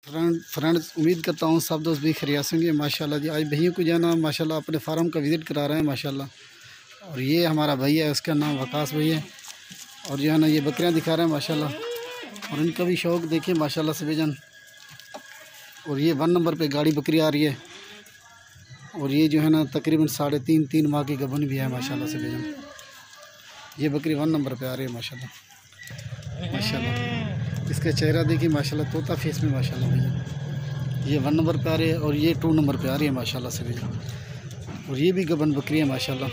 Friends, उम्मीद करता हूँ सब दोस्त भी खैरियत होंगे माशाल्लाह जी। आज भैया को जो है ना माशाल्लाह अपने फार्म का विज़िट करा रहे हैं माशाल्लाह। और ये हमारा भैया है, उसका नाम वकास भैया है। और जो है ना ये बकरियाँ दिखा रहे हैं माशाल्लाह। और इनका भी शौक़ देखिए माशाल्लाह से बेजन। और ये 1 नंबर पे गाड़ी बकरी आ रही है। और ये जो है ना तकरीबन 3.5 माह की गबन भी है माशाल्लाह से बेजन। ये बकरी 1 नंबर पे आ रही है माशाल्लाह माशाल्लाह। इसका चेहरा देखिए माशाल्लाह, तोता फेस में माशाल्लाह भैया। ये 1 नंबर पे आ रही है और ये 2 नंबर पे आ रही है माशाल्लाह से भैया। और ये भी गबन बकरी है माशाल्लाह।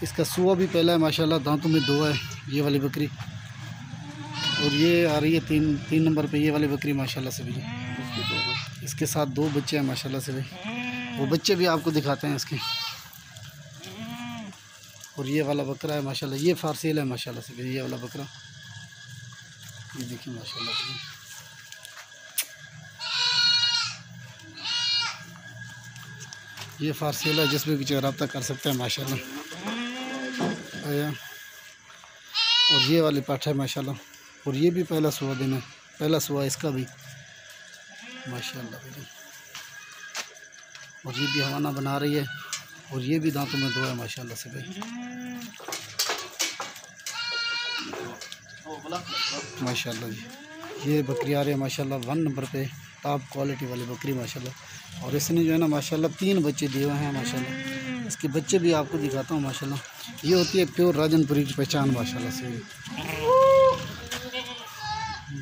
इसका सुआ भी पहला है माशाल्लाह, दांतों में 2 है ये वाली बकरी। और ये आ रही है 3 नंबर पे ये वाली बकरी माशाल्लाह से भैया। इसके साथ 2 बच्चे हैं माशाल्लाह से भैया। वो बच्चे भी आपको दिखाते हैं इसके। और ये वाला बकरा है माशाल्लाह, ये फारसेल है माशाल्लाह से भैया। ये वाला बकरा ये देखिए माशाल्लाह से। ये फारसेल है, जिसमें कुछ रब्ता कर सकते हैं माशाल्लाह। और ये वाली पाठ है माशाल्लाह। और ये भी पहला सुआ दिन है, पहला सुआ इसका भी माशाल्लाह। और ये भी हवाना बना रही है। और ये भी दांतों में 2 है माशाल्लाह से भाई माशाल्लाह जी। ये बकरी आ रही है माशाल्लाह 1 नंबर पे, टॉप क्वालिटी वाली बकरी माशाल्लाह। और इसने जो है ना माशाल्लाह 3 बच्चे दिए हुए हैं माशाल्लाह। इसके बच्चे भी आपको दिखाता हूँ माशाल्लाह। ये होती है प्योर राजनपुरी की पहचान माशाल्लाह से।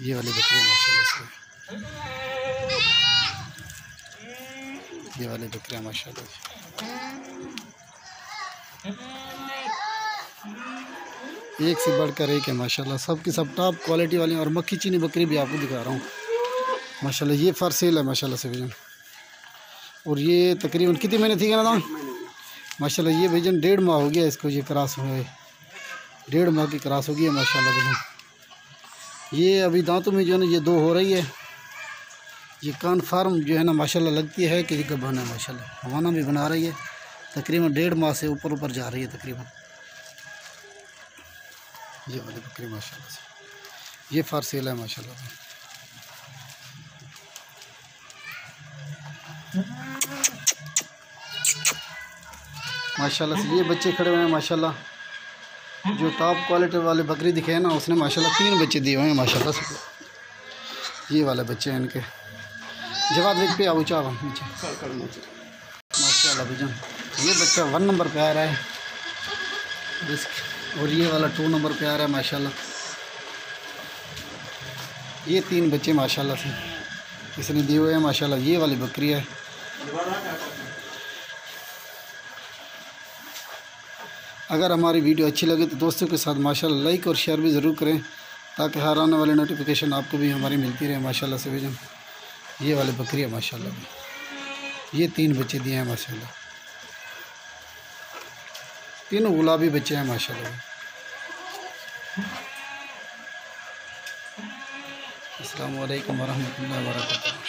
ये वाली बकरी माशाल्लाह से, ये वाली बकरियाँ माशाल्लाह। एक से बढ़कर एक है माशाल्लाह, सब की सब टॉप क्वालिटी वाली। और मक्खी चीनी बकरी भी आपको दिखा रहा हूँ माशाल्लाह। ये फारसेल है माशाल्लाह से भैजन। और ये तकरीबन कितने महीने थी ना माशाल्लाह। ये भैजन 1.5 माह हो गया इसको, ये क्रॉस हुए 1.5 माह की क्रॉस हो गई है माशाल्लाह भैजन। ये अभी दांतों में जो है ना ये 2 हो रही है। ये कन्फर्म जो है ना माशाल्लाह लगती है कि ये गबन है माशाल्लाह। हवाना भी बना रही है, तकरीबन 1.5 माह से ऊपर जा रही है तकरीबन। ये वाली बकरी माशाल्लाह से, ये फारसेल है माशाल्लाह। माशाल्लाह से ये बच्चे खड़े हुए हैं माशाल्लाह। जो टॉप क्वालिटी वाले बकरी दिखे हैं ना, उसने माशाल्लाह 3 बच्चे दिए हुए हैं माशाल्लाह से। ये वाले बच्चे हैं इनके। जवाब देख पे आओ चाव नीचे माशाल्लाह भैया। ये बच्चा 1 नंबर पे आ रहा है। और ये वाला 2 नंबर पे आ रहा है माशाल्लाह। ये 3 बच्चे माशाल्लाह से इसने दिए हुए हैं माशाल्लाह। ये वाली बकरी है। अगर हमारी वीडियो अच्छी लगे तो दोस्तों के साथ माशाल्लाह लाइक और शेयर भी ज़रूर करें, ताकि हर आने वाली नोटिफिकेशन आपको भी हमारी मिलती रहे माशाल्लाह से भैया। ये वाली बकरी है माशाल्लाह। ये 3 बच्चे दिए हैं माशाल्लाह, 3 गुलाबी बच्चे हैं माशाल्लाह। अस्सलाम वालेकुम वरहमतुल्लाहि वबरकातुहू।